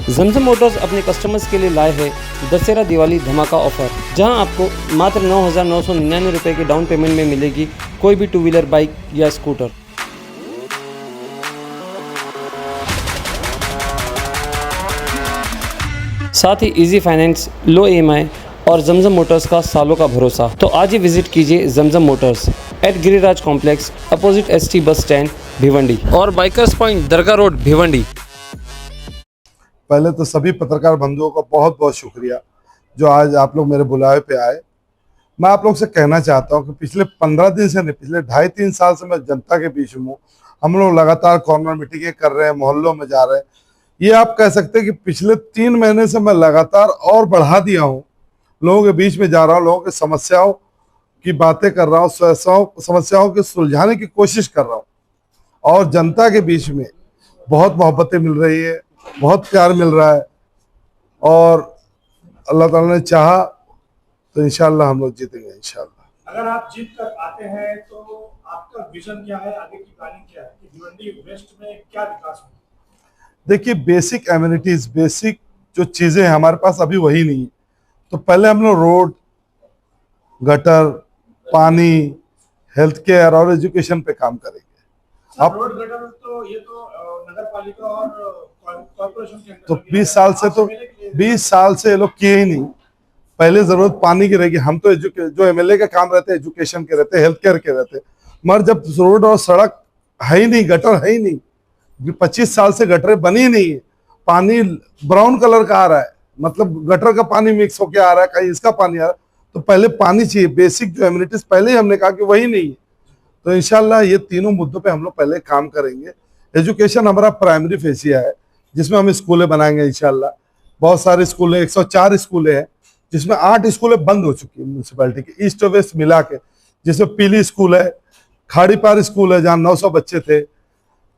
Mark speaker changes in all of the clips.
Speaker 1: जमजम Motors अपने customers के लिए लाए है दशहरा दिवाली धमाका ऑफर, जहां आपको मात्र 9,999 रुपये के डाउन पेमेंट में मिलेगी कोई भी टू व्हीलर बाइक या स्कूटर। साथ ही इजी फाइनेंस, लो EMI और जमजम मोटर्स का सालों का भरोसा। तो आज ही विजिट कीजिए Zamzam motors at Giriraj complex, opposite ST bus stand Bhiwandi और bikers point Dargah road Bhiwandi.
Speaker 2: पहले तो सभी पत्रकार बंधुओं का बहुत बहुत शुक्रिया जो आज आप लोग मेरे बुलावे पे आए। मैं आप लोग से कहना चाहता हूं कि पिछले 15 दिन से नहीं, पिछले 2.5-3 साल से मैं जनता के बीच में हूँ। हम लोग लगातार कॉर्नर मीटिंगें कर रहे हैं, मोहल्लों में जा रहे हैं। ये आप कह सकते हैं कि पिछले 3 महीने से मैं लगातार और बढ़ा दिया हूँ, लोगों के बीच में जा रहा हूँ, लोगों की समस्याओं की बातें कर रहा हूँ, समस्याओं के सुलझाने की कोशिश कर रहा हूँ और जनता के बीच में बहुत मोहब्बतें मिल रही है, बहुत प्यार मिल रहा है और अल्लाह ताला ने चाहा तो इंशाल्लाह हम लोग जीतेंगे इंशाल्लाह।
Speaker 3: अगर आप जीत कर आते हैं तो आपका विजन क्या है, आगे की प्लानिंग क्या है कि भिवंडी वेस्ट में क्या विकास हो?
Speaker 2: देखिए, बेसिक एमिनिटीज, बेसिक जो चीजें हैं हमारे पास अभी वही नहीं है। तो पहले हम लोग रोड, गटर, पानी, हेल्थ केयर और एजुकेशन पे काम करेंगे।
Speaker 3: अब रोड गटर तो ये तो नगर पालिका और कॉर्पोरेशन के अंदर,
Speaker 2: तो 20 साल से ये लोग किए ही नहीं। पहले जरूरत पानी की रहेगी। हम तो जो MLA के काम रहते हैं एजुकेशन के रहते हैं, हेल्थ केयर के रहते हैं, मगर जब रोड और सड़क है ही नहीं, गटर है ही नहीं, 25 साल से गटरें बनी नहीं है, पानी ब्राउन कलर का आ रहा है, मतलब गटर का पानी मिक्स होके आ रहा है, कहीं इसका पानी आ रहा है। तो पहले पानी चाहिए, बेसिक जो एमिनिटीज पहले ही हमने कहा कि वही नहीं है। तो इंशाल्लाह ये तीनों मुद्दों पे हम लोग पहले काम करेंगे। एजुकेशन हमारा प्राइमरी फेसिया है जिसमें हम स्कूलें बनाएंगे इंशाल्लाह। बहुत सारे स्कूल है, 104 स्कूलें हैं जिसमें 8 स्कूलें बंद हो चुकी है म्यूनसिपैलिटी के, ईस्ट और वेस्ट मिला के, जिसमें पीली स्कूल है, खाड़ी पार स्कूल है जहाँ 900 बच्चे थे,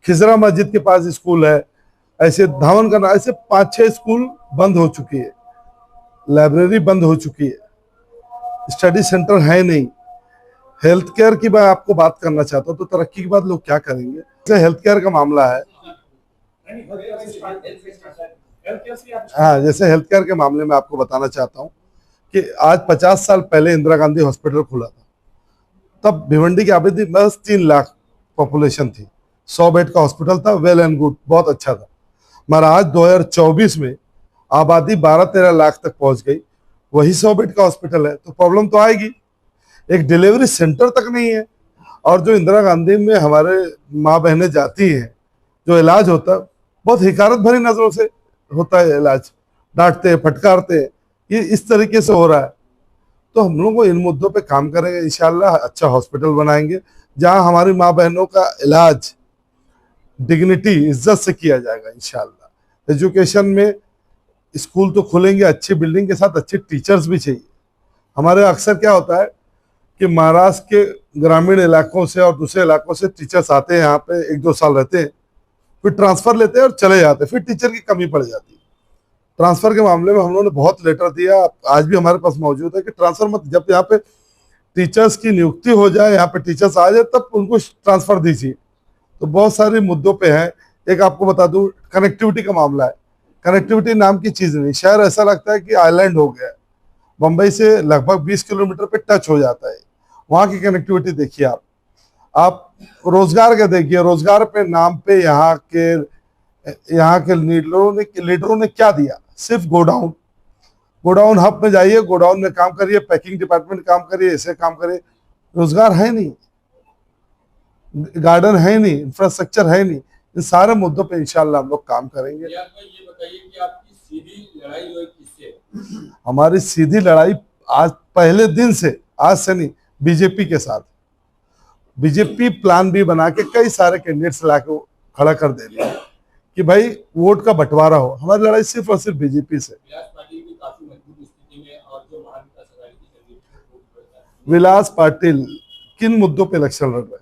Speaker 2: खिजरा मस्जिद के पास स्कूल है, ऐसे धावन करना, ऐसे 5-6 स्कूल बंद हो चुकी है, लाइब्रेरी बंद हो चुकी है, स्टडी सेंटर है नहीं। हेल्थ केयर की मैं आपको बात करना चाहता हूँ। तो तरक्की के बाद लोग क्या करेंगे, जैसे हेल्थ केयर का मामला है, हाँ, जैसे हेल्थ केयर के मामले में आपको बताना चाहता हूँ कि आज 50 साल पहले इंदिरा गांधी हॉस्पिटल खुला था। तब भिवंडी की आबादी बस 3 लाख पॉपुलेशन थी, 100 बेड का हॉस्पिटल था, वेल एंड गुड, बहुत अच्छा था। मगर आज 2024 में आबादी 12-13 लाख तक पहुंच गई, वही 100 बेड का हॉस्पिटल है। तो प्रॉब्लम तो आएगी। एक डिलीवरी सेंटर तक नहीं है। और जो इंदिरा गांधी में हमारे माँ बहनें जाती हैं, जो इलाज होता है बहुत हिकारत भरी नजरों से होता है, इलाज डांटते फटकारते, ये इस तरीके से हो रहा है। तो हम लोग को इन मुद्दों पे काम करेंगे इंशाल्लाह। अच्छा हॉस्पिटल बनाएंगे जहां हमारी माँ बहनों का इलाज डिग्निटी, इज्जत से किया जाएगा इंशाल्लाह। एजुकेशन में स्कूल तो खुलेंगे, अच्छी बिल्डिंग के साथ अच्छे टीचर्स भी चाहिए। हमारे अक्सर क्या होता है कि महाराष्ट्र के ग्रामीण इलाकों से और दूसरे इलाकों से टीचर्स आते हैं यहाँ पे, 1-2 साल रहते हैं, फिर ट्रांसफर लेते हैं और चले जाते हैं, फिर टीचर की कमी पड़ जाती है। ट्रांसफर के मामले में हम लोगों ने बहुत लेटर दिया, आज भी हमारे पास मौजूद है कि ट्रांसफर मत, जब यहाँ पे टीचर्स की नियुक्ति हो जाए, यहाँ पे टीचर्स आ जाए, तब उनको ट्रांसफर दीजिए। तो बहुत सारे मुद्दों पे है। एक आपको बता दूं, कनेक्टिविटी का मामला है। कनेक्टिविटी नाम की चीज नहीं, शहर ऐसा लगता है कि आइलैंड हो गया है। मुंबई से लगभग 20 किलोमीटर पे टच हो जाता है। वहां की कनेक्टिविटी देखिए आप रोजगार का देखिए, रोजगार पे नाम पे यहाँ के लीडरों ने क्या दिया, सिर्फ गोडाउन हब में जाइए, गोडाउन में काम करिए, पैकिंग डिपार्टमेंट काम करिए, ऐसे काम करिए, रोजगार है नहीं, गार्डन है नहीं, इंफ्रास्ट्रक्चर है नहीं। इन सारे मुद्दों पे इंशाल्लाह हम लोग काम करेंगे।
Speaker 4: ये बताइए कि आपकी सीधी लड़ाई हुई किससे?
Speaker 2: हमारी सीधी लड़ाई आज पहले दिन से, आज से नहीं, बीजेपी के साथ। बीजेपी प्लान भी बना के कई सारे कैंडिडेट्स लाके खड़ा कर दे रही है कि भाई वोट का बंटवारा हो। हमारी लड़ाई सिर्फ और सिर्फ बीजेपी से। विलास पाटिल किन मुद्दों पे इलेक्शन लड़ रहे हैं?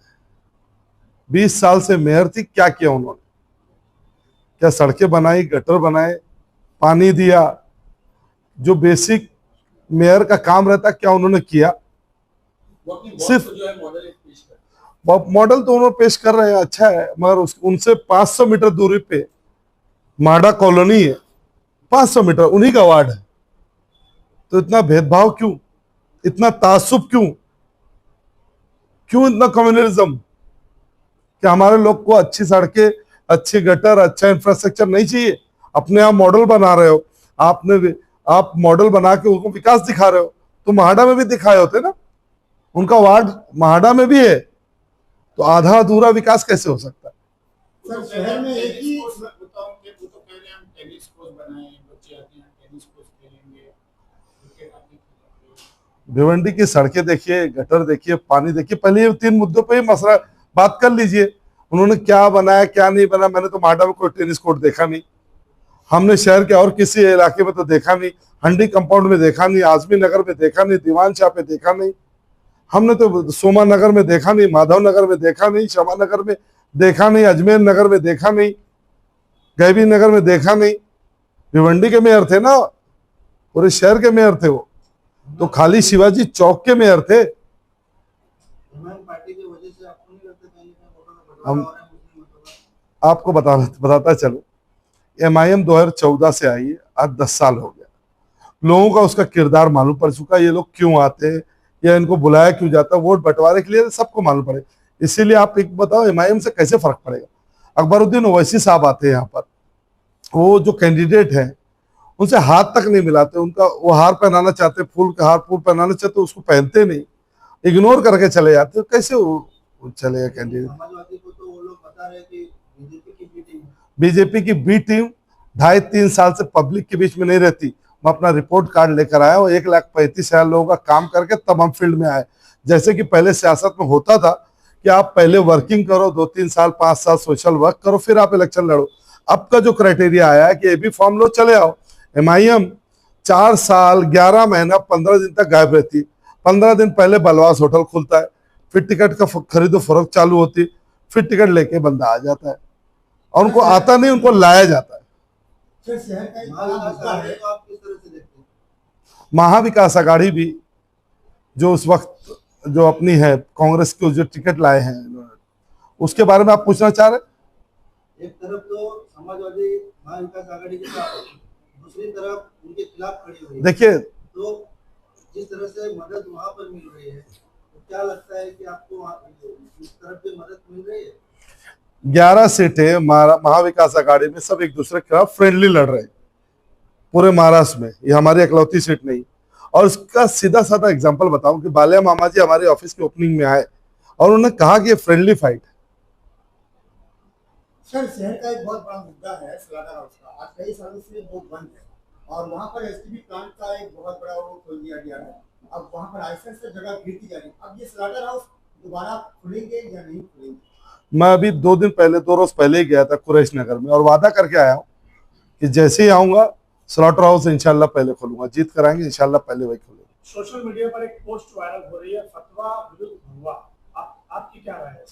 Speaker 2: 20 साल से मेयर थी, क्या किया उन्होंने? क्या सड़कें बनाई, गटर बनाए, पानी दिया? जो बेसिक मेयर का काम रहता क्या उन्होंने किया? सिर्फ मॉडल तो उन्होंने पेश कर रहे हैं, अच्छा है, मगर उनसे 500 मीटर दूरी पे माडा कॉलोनी है, 500 मीटर उन्हीं का वार्ड है। तो इतना भेदभाव क्यों, इतना तासुब क्यों, क्यों इतना कम्युनलिज्म? कि हमारे लोग को अच्छी सड़कें, अच्छी गटर, अच्छा इंफ्रास्ट्रक्चर नहीं चाहिए? अपने आप मॉडल बना रहे हो, आप मॉडल बना के उनको विकास दिखा रहे हो। तो महाड़ा में भी दिखाए होते ना, उनका वार्ड महाड़ा में भी है, तो आधा अधूरा विकास कैसे हो सकता है?
Speaker 5: सर शहर में एक ही
Speaker 4: वो तो कह रहे हैं हम टेनिस कोर्ट बनाए, बच्चे आते हैं टेनिस कोर्ट खेलेंगे, क्रिकेट आते हैं।
Speaker 2: भिवंडी की सड़कें देखिए, गटर देखिए, पानी देखिए। पहले ये 3 मुद्दों पे ही मसला बात कर लीजिए, उन्होंने क्या बनाया क्या नहीं बना। मैंने तो माडा में कोई टेनिस कोर्ट देखा नहीं, हमने शहर के और किसी इलाके में तो देखा नहीं, हंडी कंपाउंड में देखा नहीं, आजमी नगर में देखा नहीं, दीवान शाह पे देखा नहीं, हमने तो सोमा नगर में देखा नहीं, माधव नगर में देखा नहीं, शमा नगर में देखा नहीं, अजमेर नगर में देखा नहीं, गैबी नगर में देखा नहीं। भिवंडी के मेयर थे ना, पूरे शहर के मेयर थे वो, तो खाली शिवाजी चौक के मेयर थे।
Speaker 5: पार्टी की वजह से आपको नहीं लगता कहीं ना कहीं
Speaker 2: हम
Speaker 5: बटवारा हो रहा है मुस्लिम वोटों का?
Speaker 2: आपको बताता चलो, MIM 2014 से आई है, आज 10 साल हो गया। लोगों का उसका किरदार मालूम पड़ चुका है, ये लोग क्यों आते हैं या इनको बुलाया क्यों जाता है, वोट बंटवारे के लिए सबको मालूम पड़े। इसीलिए आप एक बताओ, MIM से कैसे फर्क पड़ेगा? अकबरुद्दीन ओवैसी साहब आते हैं यहाँ पर, वो जो कैंडिडेट है उनसे हाथ तक नहीं मिलाते, उनका वो हार पहनाना चाहते, फूल का हार फूल पहनाना चाहते, उसको पहनते नहीं, इग्नोर करके चले जाते। कैसे वो चलेगा कैंडिडेट?
Speaker 5: समाजवादी को तो वो लोग बता रहे कि बीजेपी की बी टीम है।
Speaker 2: बीजेपी की बी टीम 2.5-3 साल से पब्लिक के बीच में नहीं रहती। मैं अपना रिपोर्ट कार्ड लेकर आया हूँ, 1,35,000 लोगों का काम करके तब हम फील्ड में आए। जैसे कि पहले सियासत में होता था कि आप पहले वर्किंग करो, 2-3 साल 5 साल सोशल वर्क करो, फिर आप इलेक्शन लड़ो। अब का जो क्राइटेरिया आया है कि AB फॉर्म लो चले आओ। MIM 4 साल 11 महीना 15 दिन तक गायब रहती। 15 दिन पहले बलवास होटल खुलता है, फिर टिकट का खरीदो फरोख्त चालू होती, फिर टिकट लेके बंदा आ जाता है, और उनको आता नहीं, उनको लाया जाता है।
Speaker 5: सर शहर का एक बड़ा मुद्दा है, तो आप किस तरह से देखते हैं?
Speaker 2: महाविकास आघाड़ी भी जो उस वक्त जो अपनी है कांग्रेस को जो टिकट लाए हैं, उसके बारे में आप पूछना चाह रहे हैं?
Speaker 5: एक तरफ तो समाजवादी महाविकास आघाड़ी के साथ, दूसरी तरफ उनके खिलाफ खड़ी हुई है।
Speaker 2: देखिए,
Speaker 5: तो जिस तरह से मदद वहां पर मिल रही है, तो क्या लगता है कि आपको इस तरफ भी मदद मिल रही है?
Speaker 2: 11 सीटें महाविकास आघाड़ी में सब एक दूसरे के खिलाफ फ्रेंडली लड़ रहे हैं पूरे महाराष्ट्र में, ये हमारी इकलौती सीट नहीं। और इसका सीधा साधा एग्जांपल बताऊं कि बालिया मामा जी हमारे ऑफिस के ओपनिंग में आए और उन्होंने कहा कि ये फ्रेंडली फाइट है।
Speaker 6: सर शहर का एक बहुत बड़ा मुद्दा है स्लाटर हाउस का। आज कई सालों से वो बंद है और वहाँ पर STB प्लांट का एक बहुत बड़ा वो खोल दिया गया है। अब वहाँ पर आइसेंस से जगह घेरती जा रही है। अब ये स्लाटर हाउस दोबारा खुलेंगे या नहीं खुलेंगे?
Speaker 2: मैं अभी 2 रोज पहले ही गया था कुरैश नगर में और वादा करके आया हूँ कि जैसे ही आऊंगा स्लॉटर हाउस इंशाल्लाह पहले खोलूंगा, जीत कराएंगे इंशाल्लाह पहले वही खोलेंगे।
Speaker 3: सोशल मीडिया पर एक पोस्ट वायरल हो रही है, फतवा विरुद्ध भगवा, आपकी क्या राय है?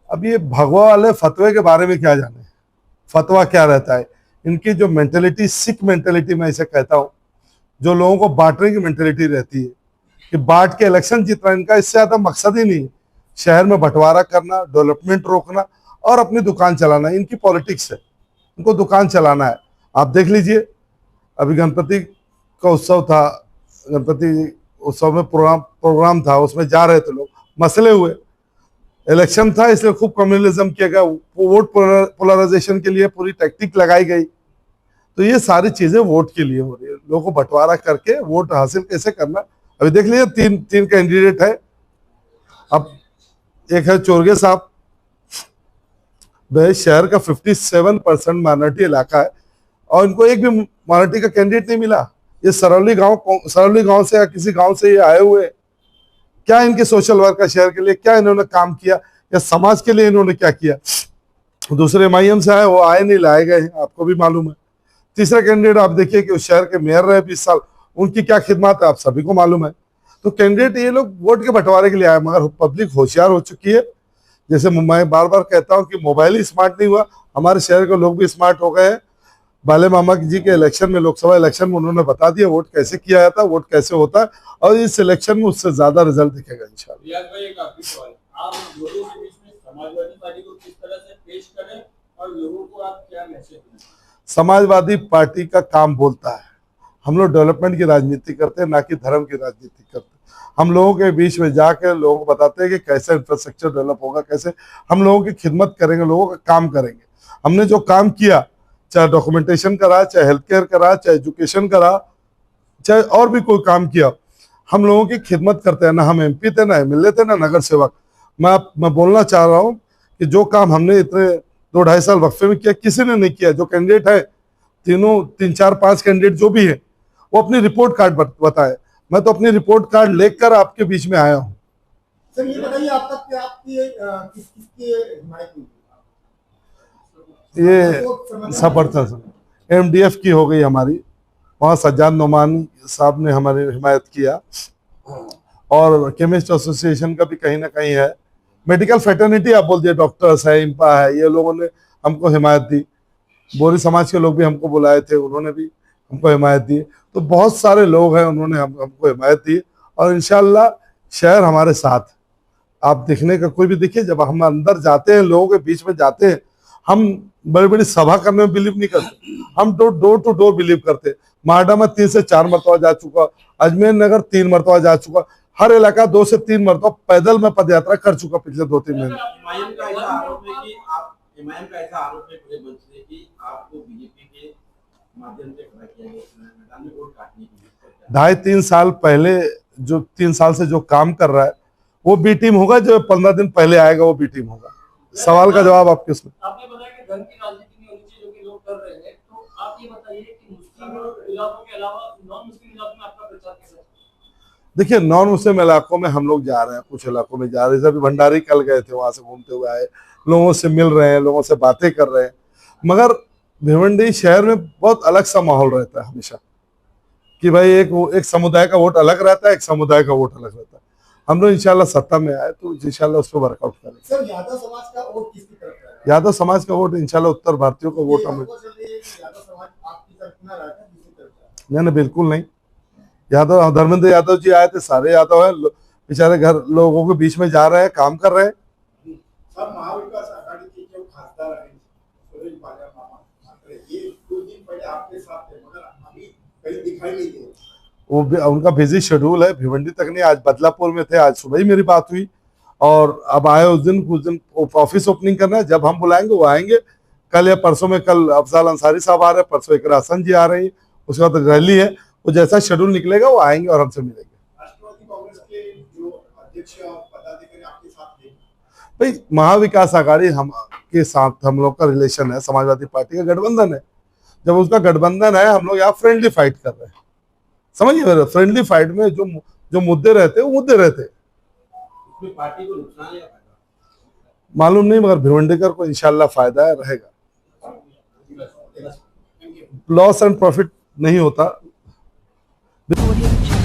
Speaker 2: अब ये भगवा वाले फतवे के बारे में क्या जाने, फतवा क्या रहता है? इनकी जो मेंटेलिटी, सिख मेंटेलिटी मैं इसे कहता हूँ, जो लोगों को बांटने की मेंटेलिटी रहती है कि बांट के इलेक्शन जीतना, इनका इससे ज्यादा मकसद ही नहीं है। शहर में बंटवारा करना, डेवलपमेंट रोकना और अपनी दुकान चलाना, इनकी पॉलिटिक्स है, इनको दुकान चलाना है। आप देख लीजिए, अभी गणपति का उत्सव था, गणपति उत्सव में प्रोग्राम था, उसमें जा रहे थे लोग, मसले हुए, इलेक्शन था इसलिए खूब कम्युनलिज्म किया गया, वोट पोलराइजेशन के लिए पूरी टैक्टिक लगाई गई। तो ये सारी चीजें वोट के लिए हो रही है, लोगों को बंटवारा करके वोट हासिल कैसे करना। अभी देख लीजिए, तीन कैंडिडेट है। अब एक है चोरगे साहब, वह शहर का 57% माइनॉरिटी इलाका है और इनको एक भी माइनॉरिटी का कैंडिडेट नहीं मिला। ये सरौली गांव से या किसी गांव से ये आए हुए, क्या इनके सोशल वर्क का शहर के लिए क्या इन्होंने काम किया या समाज के लिए इन्होंने क्या किया? दूसरे MIM से आए, वो आए नहीं, लाए गए हैं, आपको भी मालूम है। तीसरा कैंडिडेट आप देखिए कि उस शहर के मेयर रहे 20 साल, उनकी क्या खिदमत है आप सभी को मालूम है। तो कैंडिडेट ये लोग वोट के बंटवारे के लिए आए, मगर पब्लिक होशियार हो चुकी है। जैसे मैं बार बार कहता हूँ कि मोबाइल ही स्मार्ट नहीं हुआ, हमारे शहर के लोग भी स्मार्ट हो गए हैं। बाले मामा जी के इलेक्शन में, लोकसभा इलेक्शन में उन्होंने बता दिया वोट कैसे किया जाता है, वोट कैसे होता है, और इस इलेक्शन में उससे ज्यादा रिजल्ट दिखेगा इंशाल्लाह।
Speaker 4: रियाज भाई, एक आखिरी सवाल, आप लोगों के बीच में समाजवादी पार्टी को किस तरह से पेश करें और लोगों को आप क्या मैसेज दें?
Speaker 2: समाजवादी पार्टी का काम बोलता है। हम लोग डेवलपमेंट की राजनीति करते हैं, ना कि धर्म की राजनीति करते हैं। हम लोगों के बीच में जाकर लोगों को बताते हैं कि कैसे इंफ्रास्ट्रक्चर डेवलप होगा, कैसे हम लोगों की खिदमत करेंगे, लोगों का काम करेंगे। हमने जो काम किया, चाहे डॉक्यूमेंटेशन करा, चाहे हेल्थ केयर करा, चाहे एजुकेशन करा, चाहे और भी कोई काम किया, हम लोगों की खिदमत करते हैं। ना हम MP थे, ना MLA थे, ना नगर सेवक। मैं बोलना चाह रहा हूँ कि जो काम हमने इतने 2-2.5 साल वक्फे में किया, किसी ने नहीं किया। जो कैंडिडेट है, 3, 4, 5 कैंडिडेट जो भी है, वो अपनी रिपोर्ट कार्ड बताए। मैं तो अपनी रिपोर्ट कार्ड लेकर आपके बीच में आया हूँ।
Speaker 6: सर ये बताइए आप तक कि आपकी किस किसकी हिमायत हुई?
Speaker 2: ये समर्थन MDF की हो गई हमारी, वहाँ सज्जाद नोमानी साहब ने हमारी हिमायत किया, और केमिस्ट एसोसिएशन का भी कहीं ना कहीं है। मेडिकल फेटर्निटी आप बोल दिए, डॉक्टर्स है, इंपा है, ये लोगों ने हमको हिमायत दी। बोरी समाज के लोग भी हमको बुलाए थे, उन्होंने भी हमको हिमायत दी। तो बहुत सारे लोग हैं, उन्होंने हमको हिमायत दी, और इंशाल्लाह शहर हमारे साथ। आप दिखने का कोई भी देखिए, जब हम अंदर जाते हैं, लोगों के बीच में जाते हैं, हम बड़ी बड़ी सभा करने में बिलीव नहीं करते, हम डोर टू डोर बिलीव करते। माडा में 3 से 4 मरतबा जा चुका, अजमेर नगर 3 मरतबा जा चुका, हर इलाका 2 से 3 मरतबा पैदल में पद यात्रा कर चुका पिछले 2-3 महीने।
Speaker 7: इमाम का ऐसा आरोप है कि पूरे मंच से कि आपको बीजेपी के माध्यम से खड़ा किया गया मैदान में वोट काटने के लिए।
Speaker 2: 2.5-3 साल पहले जो 3 साल से जो काम कर रहा है, वो बी टीम होगा। जो 15 दिन पहले आएगा, वो बी टीम होगा। सवाल का जवाब आपके उसमें।
Speaker 1: आपने बताया कि धर्म की राजनीति नहीं होनी चाहिए, जो कि लोग कर रहे हैं, तो आप ये बताइए कि मुस्लिम इलाकों के अलावा नॉन मुस्लिम इलाकों में आपका प्रचार कैसा है?
Speaker 2: देखिए, नॉन मुस्लिम इलाकों में हम लोग जा रहे हैं, कुछ इलाकों में जा रहे हैं। जैसे भंडारी कल गए थे, वहां से घूमते हुए आए, लोगों से मिल रहे हैं, लोगों से बातें कर रहे हैं। मगर भिवंडी शहर में बहुत अलग सा माहौल रहता है हमेशा, कि भाई एक समुदाय का वोट अलग रहता है, एक समुदाय का वोट अलग रहता है। हम लोग इंशाल्लाह सत्ता में आए तो इंशाल्लाह उस पर वर्कआउट करेंगे।
Speaker 6: सर यादव समाज का वोट किसकी तरफ है?
Speaker 2: यादव समाज का वोट इंशाल्लाह उत्तर भारतीयों का वोट हमें।
Speaker 6: यादव समाज आपकी तरफ ना रहता है, दूसरी तरफ है?
Speaker 2: नहीं, बिल्कुल नहीं। यादव, धर्मेंद्र यादव जी आए थे, सारे यादव हैं, बेचारे घर लोगों के बीच में जा रहे हैं, काम कर रहे हैं।
Speaker 4: सर महाविकास आघाड़ी के जो खासदार हैं, सुरेश बाजा मामा ठाकरे, ये 2 दिन पहले आपके साथ थे, मगर अभी कहीं दिखाई नहीं दे।
Speaker 2: वो उनका बिजी शेड्यूल है, भिवंडी तक नहीं। आज बदलापुर में थे, आज सुबह ही मेरी बात हुई, और अब आए उस दिन ऑफिस ओपनिंग करना है। जब हम बुलाएंगे वो आएंगे। कल या परसों में, कल अफजाल अंसारी साहब आ रहे हैं, परसों इकरा हसन जी आ रही है, उसके बाद रैली है। वो जैसा शेड्यूल निकलेगा वो आएंगे और हमसे मिलेंगे।
Speaker 4: राष्ट्रवादी कांग्रेस के जो अध्यक्ष और पदाधिकारी आपके साथ थे,
Speaker 2: भाई महाविकास आघाड़ी हम के साथ हम लोग का रिलेशन है, समाजवादी पार्टी का गठबंधन है। जब उसका गठबंधन है, हम लोग यहाँ फ्रेंडली फाइट कर रहे हैं। समझिए मेरा, फ्रेंडली फाइट में जो मुद्दे रहते हैं, वो मुद्दे रहते हैं।
Speaker 7: उसमें पार्टी को नुकसान या फायदा
Speaker 2: मालूम नहीं, मगर भिवंडीकर को इंशाल्लाह फायदा है, रहेगा। लॉस एंड प्रॉफिट नहीं होता।
Speaker 8: Audio Jungle.